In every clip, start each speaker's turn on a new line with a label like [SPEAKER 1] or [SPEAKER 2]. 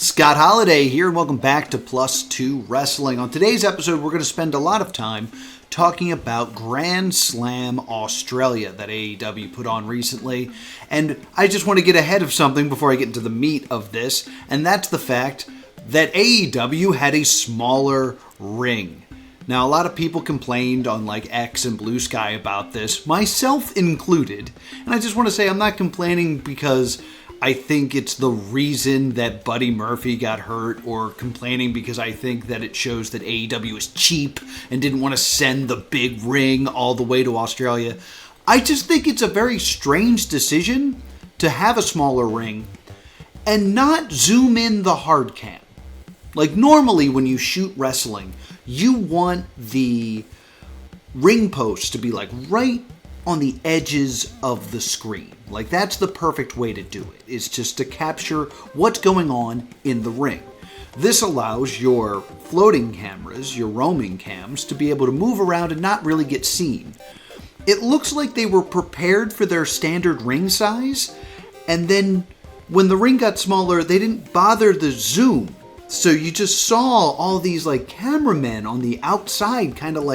[SPEAKER 1] Scott Holliday here, and welcome back to Plus 2 Wrestling. On today's episode, we're going to spend a lot of time talking about Grand Slam Australia that AEW put on recently. And I just want to get ahead of something before I get into the meat of this, and that's the fact that AEW had a smaller ring. Now, a lot of people complained on X and Blue Sky about this, myself included. And I just want to say I'm not complaining because I think it's the reason that Buddy Murphy got hurt, or complaining because I think that it shows that AEW is cheap and didn't want to send the big ring all the way to Australia. I just think it's a very strange decision to have a smaller ring and not zoom in the hard cam. Normally when you shoot wrestling, you want the ring posts to be right on the edges of the screen. That's the perfect way to do it, is just to capture what's going on in the ring. This allows your floating cameras, your roaming cams, to be able to move around and not really get seen. It looks like they were prepared for their standard ring size, and then when the ring got smaller, they didn't bother the zoom. So you just saw all these cameramen on the outside kind of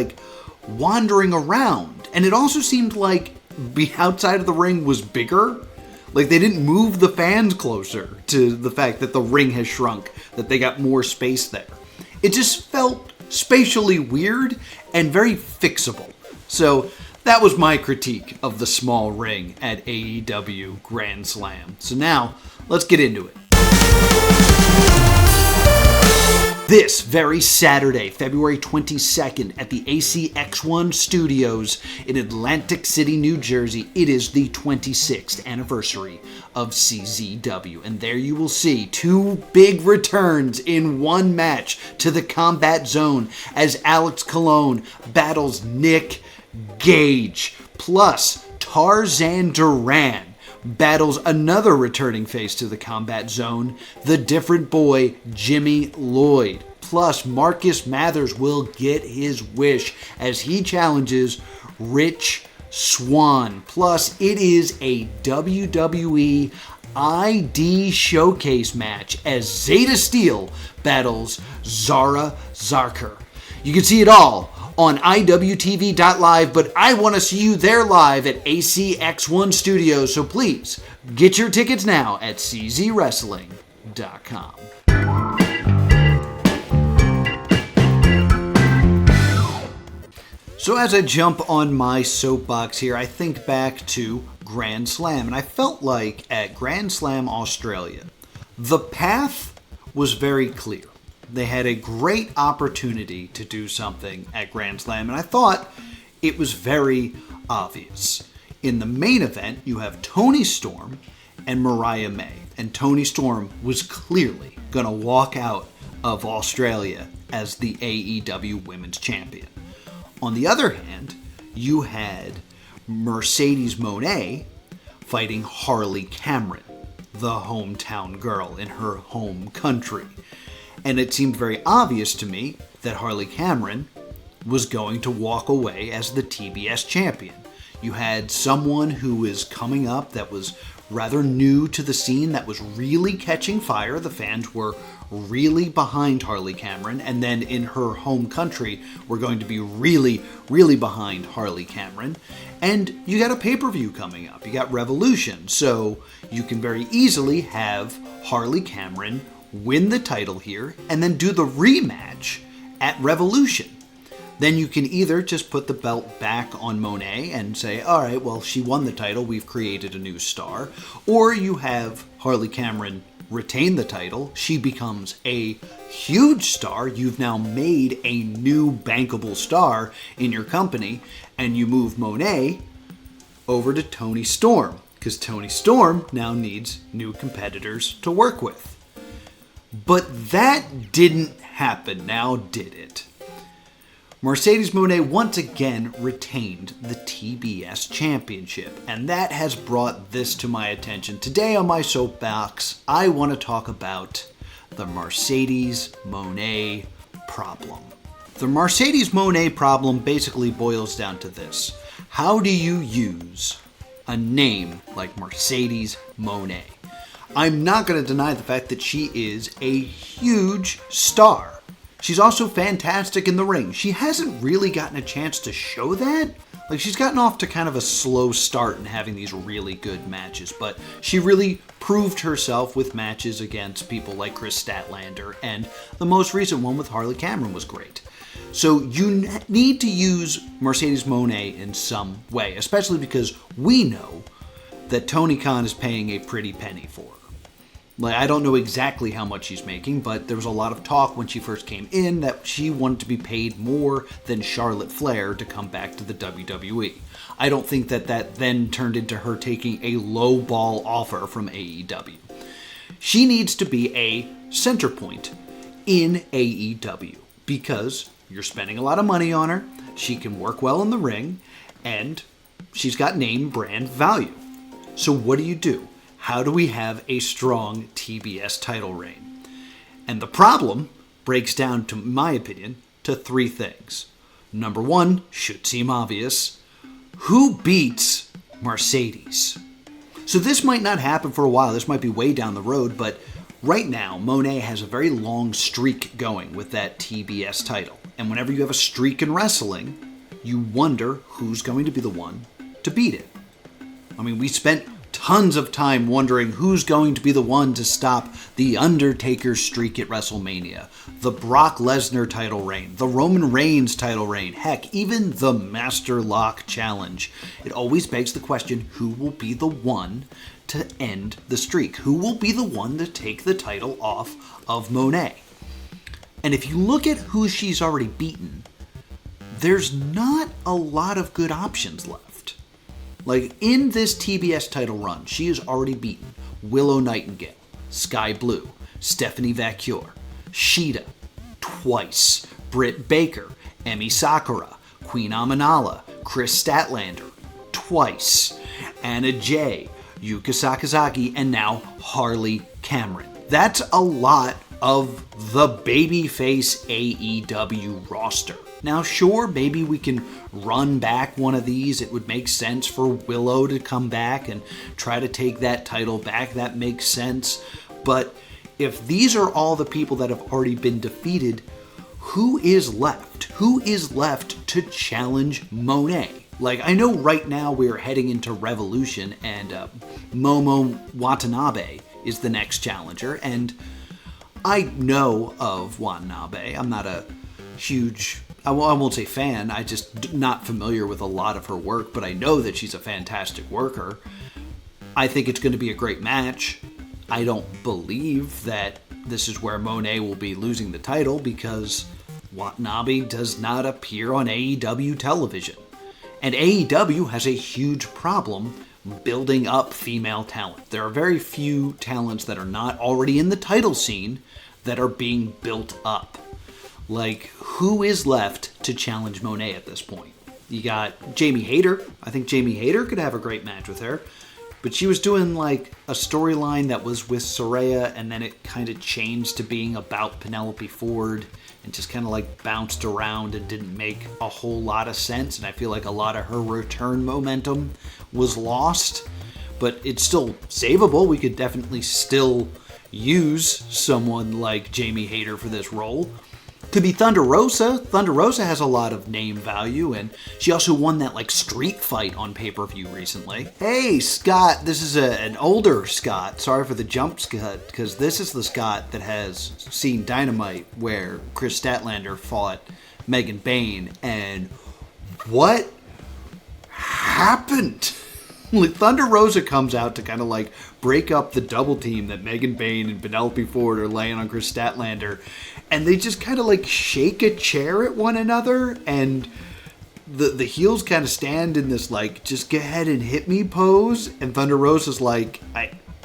[SPEAKER 1] wandering around. And it also seemed like the outside of the ring was bigger. They didn't move the fans closer to the fact that the ring has shrunk, that they got more space there. It just felt spatially weird and very fixable. So that was my critique of the small ring at AEW Grand Slam. So now, let's get into it. This very Saturday, February 22nd, at the ACX1 Studios in Atlantic City, New Jersey, it is the 26th anniversary of CZW. And there you will see two big returns in one match to the Combat Zone as Alex Colon battles Nick Gage. Plus, Tarzan Duran battles another returning face to the Combat Zone, the different boy, Jimmy Lloyd. Plus, Marcus Mathers will get his wish as he challenges Rich Swann. Plus, it is a WWE ID Showcase match as Zeta Steel battles Zara Zarker. You can see it all on IWTV.live, but I want to see you there live at ACX1 Studios, so please get your tickets now at czwrestling.com. So as I jump on my soapbox here, I think back to Grand Slam, and I felt like at Grand Slam Australia, the path was very clear. They had a great opportunity to do something at Grand Slam, and I thought it was very obvious. In the main event, you have Toni Storm and Mariah May, and Toni Storm was clearly going to walk out of Australia as the AEW Women's Champion. On the other hand, you had Mercedes Moné fighting Harley Cameron, the hometown girl in her home country. And it seemed very obvious to me that Harley Cameron was going to walk away as the TBS champion. You had someone who was coming up that was rather new to the scene, that was really catching fire. The fans were really behind Harley Cameron. And then in her home country, we're going to be really, really behind Harley Cameron. And you got a pay-per-view coming up. You got Revolution. So you can very easily have Harley Cameron win the title here, and then do the rematch at Revolution. Then you can either just put the belt back on Moné and say, all right, well, she won the title, we've created a new star. Or you have Harley Cameron retain the title, she becomes a huge star, you've now made a new bankable star in your company, and you move Moné over to Toni Storm, because Toni Storm now needs new competitors to work with. But that didn't happen, now did it? Mercedes Moné once again retained the TBS Championship, and that has brought this to my attention. Today on my soapbox, I want to talk about the Mercedes Moné problem. The Mercedes Moné problem basically boils down to this. How do you use a name like Mercedes Moné? I'm not going to deny the fact that she is a huge star. She's also fantastic in the ring. She hasn't really gotten a chance to show that. Like, she's gotten off to kind of a slow start in having these really good matches, but she really proved herself with matches against people like Chris Statlander, and the most recent one with Harley Cameron was great. So you need to use Mercedes Moné in some way, especially because we know that Tony Khan is paying a pretty penny for her. Like, I don't know exactly how much she's making, but there was a lot of talk when she first came in that she wanted to be paid more than Charlotte Flair to come back to the WWE. I don't think that then turned into her taking a low ball offer from AEW. She needs to be a center point in AEW because you're spending a lot of money on her, she can work well in the ring, and she's got name brand value. So what do? How do we have a strong TBS title reign? And the problem breaks down, to my opinion, to three things. Number one, should seem obvious. Who beats Mercedes? So this might not happen for a while. This might be way down the road, but right now, Moné has a very long streak going with that TBS title. And whenever you have a streak in wrestling, you wonder who's going to be the one to beat it. I mean, we spent tons of time wondering who's going to be the one to stop the Undertaker's streak at WrestleMania, the Brock Lesnar title reign, the Roman Reigns title reign, heck, even the Master Lock Challenge. It always begs the question, who will be the one to end the streak? Who will be the one to take the title off of Moné? And if you look at who she's already beaten, there's not a lot of good options left. Like, in this TBS title run, she has already beaten Willow Nightingale, Sky Blue, Stephanie Vacuur, Shida, twice, Britt Baker, Emi Sakura, Queen Aminala, Chris Statlander, twice, Anna Jay, Yuka Sakazaki, and now Harley Cameron. That's a lot of the babyface AEW roster. Now, sure, maybe we can run back one of these. It would make sense for Willow to come back and try to take that title back. That makes sense. But if these are all the people that have already been defeated, who is left? Who is left to challenge Moné? Like, I know right now we're heading into Revolution, and Momo Watanabe is the next challenger, and I know of Watanabe. I'm not a huge, I won't say fan, I just not familiar with a lot of her work, but I know that she's a fantastic worker. I think it's going to be a great match. I don't believe that this is where Moné will be losing the title because Watanabe does not appear on AEW television. And AEW has a huge problem building up female talent. There are very few talents that are not already in the title scene that are being built up. Like, who is left to challenge Moné at this point? You got Jamie Hayter. I think Jamie Hayter could have a great match with her. But she was doing like a storyline that was with Saraya, and then it kind of changed to being about Penelope Ford and just kind of like bounced around and didn't make a whole lot of sense. And I feel like a lot of her return momentum was lost. But it's still savable. We could definitely still use someone like Jamie Hayter for this role. Could be Thunder Rosa. Thunder Rosa has a lot of name value, and she also won that like street fight on pay-per-view recently. Hey, Scott, this is an older Scott. Sorry for the jump cut, because this is the Scott that has seen Dynamite where Chris Statlander fought Megan Bayne, and what happened? Like, Thunder Rosa comes out to kind of like break up the double team that Megan Bayne and Penelope Ford are laying on Chris Statlander, and they just kind of like shake a chair at one another, and the heels kind of stand in this like just go ahead and hit me pose, and Thunder Rosa's like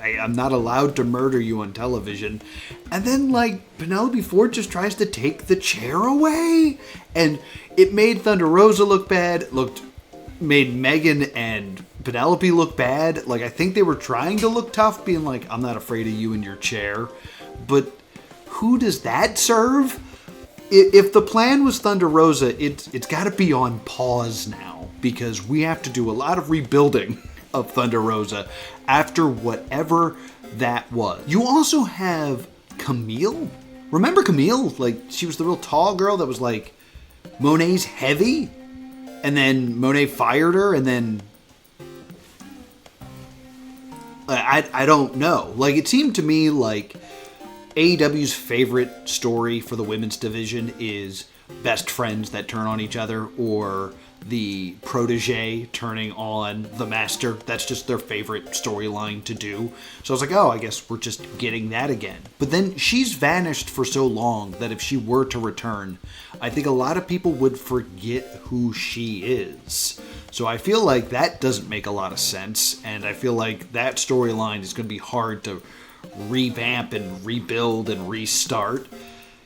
[SPEAKER 1] I'm not allowed to murder you on television. And then like Penelope Ford just tries to take the chair away, and it made Thunder Rosa look bad. Made Megan and Penelope look bad. Like, I think they were trying to look tough, being like, I'm not afraid of you in your chair. But who does that serve? If the plan was Thunder Rosa, it's got to be on pause now, because we have to do a lot of rebuilding of Thunder Rosa after whatever that was. You also have Camille. Remember Camille? Like, she was the real tall girl that was like Moné's heavy, and then Moné fired her, and then I don't know. Like, it seemed to me like AEW's favorite story for the women's division is best friends that turn on each other, or the protege turning on the master. That's just their favorite storyline to do. So I was like, oh, I guess we're just getting that again. But then she's vanished for so long that if she were to return, I think a lot of people would forget who she is. So I feel like that doesn't make a lot of sense, and I feel like that storyline is going to be hard to revamp and rebuild and restart.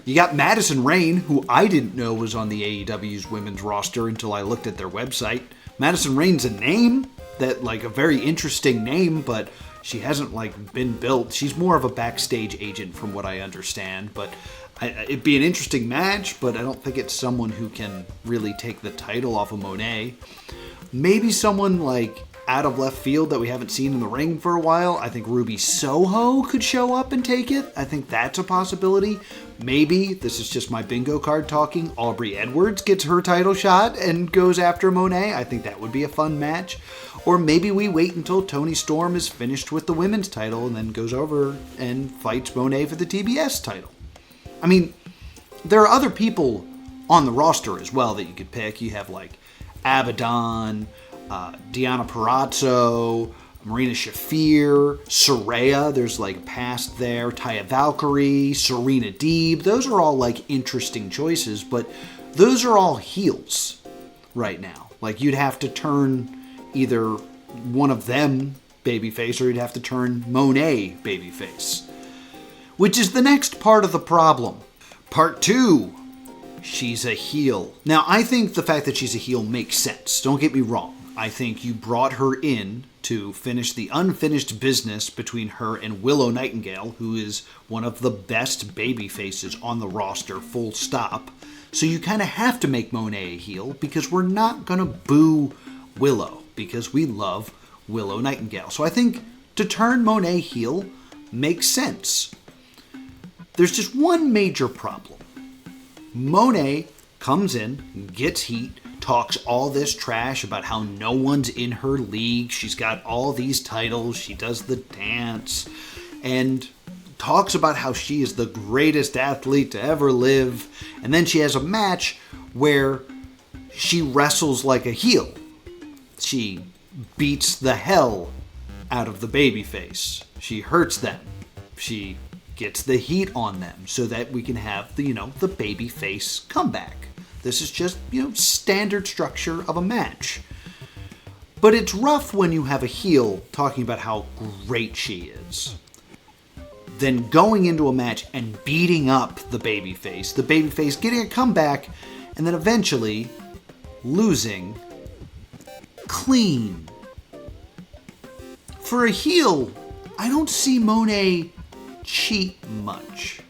[SPEAKER 1] You got Madison Rayne, who I didn't know was on the AEW's women's roster until I looked at their website. Madison Rayne's a name, that like a very interesting name, but she hasn't like been built. She's more of a backstage agent from what I understand, but it'd be an interesting match, but I don't think it's someone who can really take the title off of Moné. Maybe someone like out of left field that we haven't seen in the ring for a while. I think Ruby Soho could show up and take it. I think that's a possibility. Maybe, this is just my bingo card talking, Aubrey Edwards gets her title shot and goes after Moné. I think that would be a fun match. Or maybe we wait until Toni Storm is finished with the women's title and then goes over and fights Moné for the TBS title. I mean, there are other people on the roster as well that you could pick. You have like Abaddon, Deonna Purrazzo, Marina Shafir, Saraya, there's like past there, Taya Valkyrie, Serena Deeb. Those are all like interesting choices, but those are all heels right now. Like, you'd have to turn either one of them babyface, or you'd have to turn Moné babyface. Which is the next part of the problem. Part 2. She's a heel. Now, I think the fact that she's a heel makes sense. Don't get me wrong. I think you brought her in to finish the unfinished business between her and Willow Nightingale, who is one of the best baby faces on the roster, full stop. So you kind of have to make Moné a heel, because we're not going to boo Willow, because we love Willow Nightingale. So I think to turn Moné heel makes sense. There's just one major problem. Moné comes in, gets heat, talks all this trash about how no one's in her league. She's got all these titles. She does the dance and talks about how she is the greatest athlete to ever live. And then she has a match where she wrestles like a heel. She beats the hell out of the babyface. She hurts them. She gets the heat on them so that we can have the babyface comeback. This is just, standard structure of a match. But it's rough when you have a heel talking about how great she is, then going into a match and beating up the babyface getting a comeback, and then eventually losing clean. For a heel, I don't see Moné cheat much.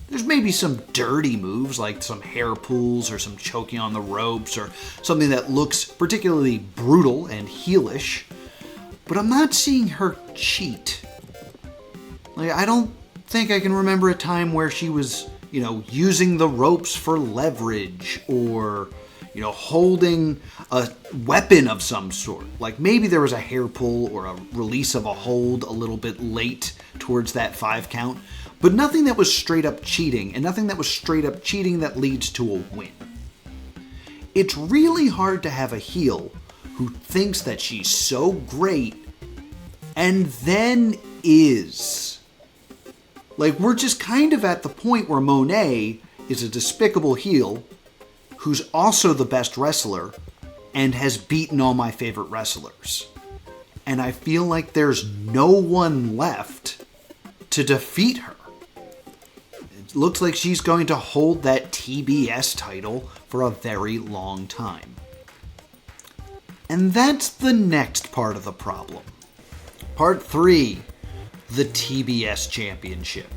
[SPEAKER 1] There's maybe some dirty moves like some hair pulls or some choking on the ropes or something that looks particularly brutal and heelish, but I'm not seeing her cheat. Like, I don't think I can remember a time where she was, using the ropes for leverage or, holding a weapon of some sort. Like, maybe there was a hair pull or a release of a hold a little bit late towards that 5 count, but nothing that was straight up cheating, and nothing that was straight up cheating that leads to a win. It's really hard to have a heel who thinks that she's so great and then is. Like, we're just kind of at the point where Moné is a despicable heel who's also the best wrestler and has beaten all my favorite wrestlers. And I feel like there's no one left to defeat her. It looks like she's going to hold that TBS title for a very long time. And that's the next part of the problem. Part 3, the TBS Championship.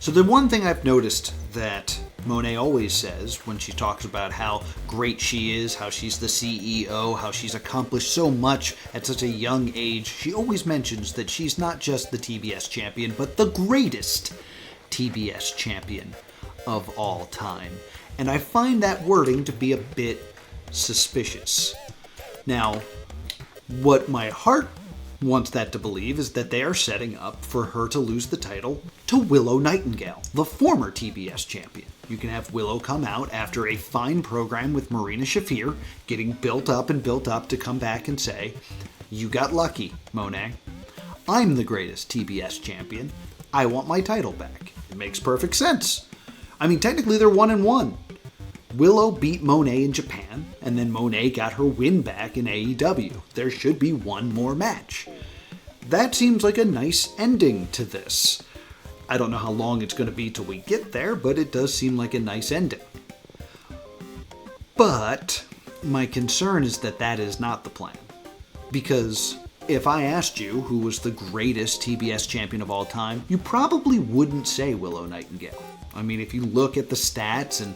[SPEAKER 1] So the one thing I've noticed that Moné always says when she talks about how great she is, how she's the CEO, how she's accomplished so much at such a young age, she always mentions that she's not just the TBS champion, but the greatest TBS champion of all time. And I find that wording to be a bit suspicious. Now, what my heart wants that to believe is that they are setting up for her to lose the title to Willow Nightingale, the former TBS champion. You can have Willow come out after a fine program with Marina Shafir, getting built up to come back and say, "You got lucky, Moné. I'm the greatest TBS champion. I want my title back." It makes perfect sense. I mean, technically they're 1-1. Willow beat Moné in Japan, and then Moné got her win back in AEW. There should be one more match. That seems like a nice ending to this. I don't know how long it's going to be till we get there, but it does seem like a nice ending. But my concern is that that is not the plan. Because if I asked you who was the greatest TBS champion of all time, you probably wouldn't say Willow Nightingale. I mean, if you look at the stats and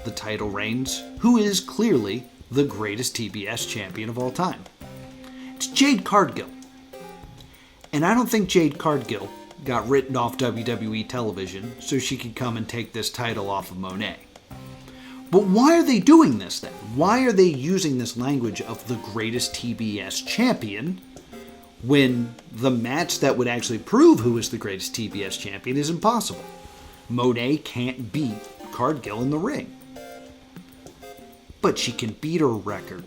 [SPEAKER 1] the title reigns, who is clearly the greatest TBS champion of all time? It's Jade Cargill. And I don't think Jade Cargill got written off WWE television so she could come and take this title off of Moné. But why are they doing this then? Why are they using this language of the greatest TBS champion when the match that would actually prove who is the greatest TBS champion is impossible? Moné can't beat Cargill in the ring. But she can beat her record.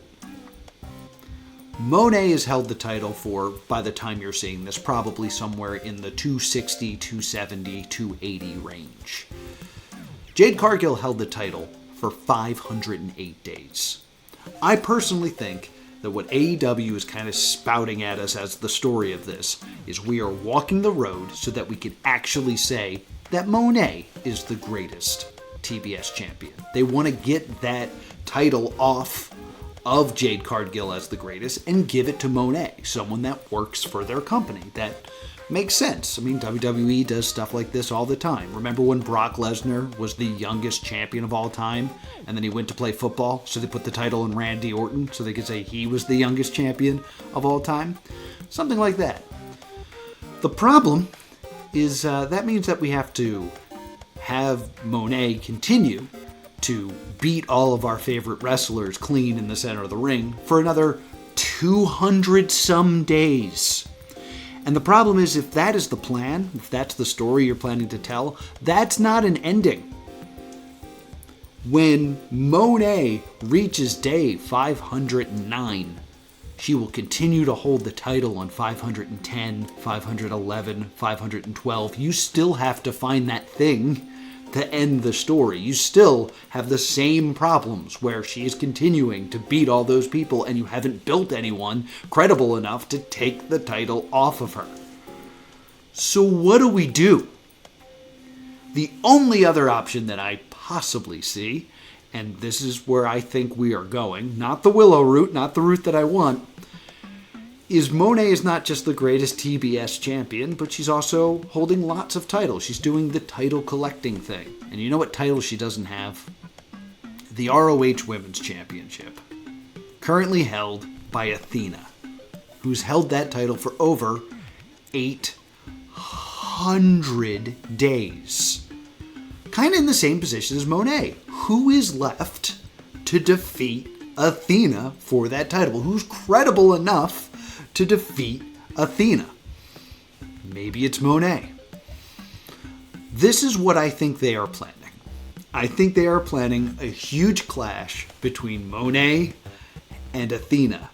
[SPEAKER 1] Moné has held the title for, by the time you're seeing this, probably somewhere in the 260, 270, 280 range. Jade Cargill held the title for 508 days. I personally think that what AEW is kind of spouting at us as the story of this is we are walking the road so that we can actually say that Moné is the greatest TBS champion. They want to get that title off of Jade Cargill as the greatest and give it to Moné, someone that works for their company. That makes sense. I mean, WWE does stuff like this all the time. Remember when Brock Lesnar was the youngest champion of all time, and then he went to play football, so they put the title in Randy Orton so they could say he was the youngest champion of all time? Something like that. The problem is that means that we have to have Moné continue to beat all of our favorite wrestlers clean in the center of the ring for another 200 some days. And the problem is, if that is the plan, if that's the story you're planning to tell, that's not an ending. When Moné reaches day 509, she will continue to hold the title on 510, 511, 512. You still have to find that thing to end the story. You still have the same problems where she is continuing to beat all those people and you haven't built anyone credible enough to take the title off of her. So what do we do? The only other option that I possibly see, and this is where I think we are going, not the Willow route, not the route that I want, is Moné is not just the greatest TBS champion, but she's also holding lots of titles. She's doing the title collecting thing. And you know what title she doesn't have? The ROH Women's Championship. Currently held by Athena, who's held that title for over 800 days. Kind of in the same position as Moné. Who is left to defeat Athena for that title? Who's credible enough to defeat Athena? Maybe it's Moné. This is what I think they are planning. I think they are planning a huge clash between Moné and Athena.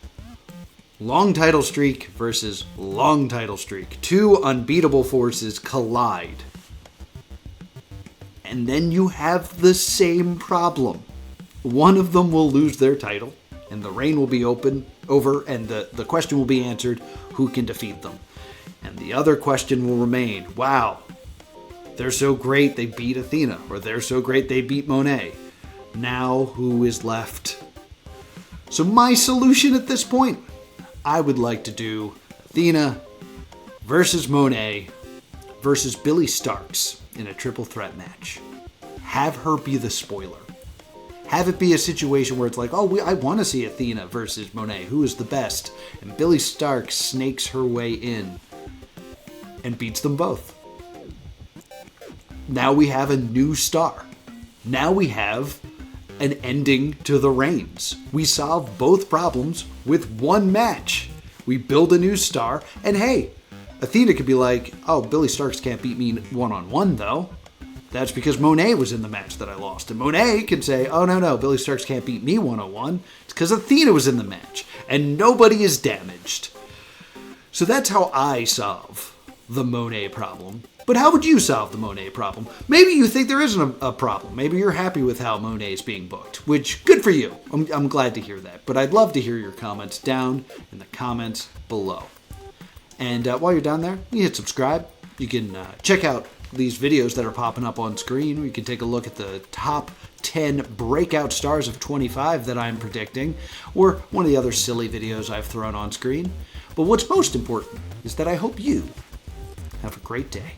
[SPEAKER 1] Long title streak versus long title streak. Two unbeatable forces collide. And then you have the same problem. One of them will lose their title, and the reign will be over, and the question will be answered, who can defeat them? And the other question will remain, wow, they're so great they beat Athena, or they're so great they beat Moné. Now who is left? So my solution at this point, I would like to do Athena versus Moné versus Billy Starks in a triple threat match. Have her be the spoiler. Have it be a situation where it's like, oh, I want to see Athena versus Moné. Who is the best? And Billy Starks snakes her way in and beats them both. Now we have a new star. Now we have an ending to the reigns. We solve both problems with one match. We build a new star, and hey, Athena could be like, oh, Billy Starks can't beat me one-on-one, though. That's because Moné was in the match that I lost. And Moné can say, oh, no, Billy Starks can't beat me one-on-one. It's because Athena was in the match, and nobody is damaged. So that's how I solve the Moné problem. But how would you solve the Moné problem? Maybe you think there isn't a problem. Maybe you're happy with how Moné is being booked, which, good for you. I'm glad to hear that. But I'd love to hear your comments down in the comments below. And while you're down there, you hit subscribe. You can check out these videos that are popping up on screen. Or you can take a look at the top 10 breakout stars of 25 that I'm predicting, or one of the other silly videos I've thrown on screen. But what's most important is that I hope you have a great day.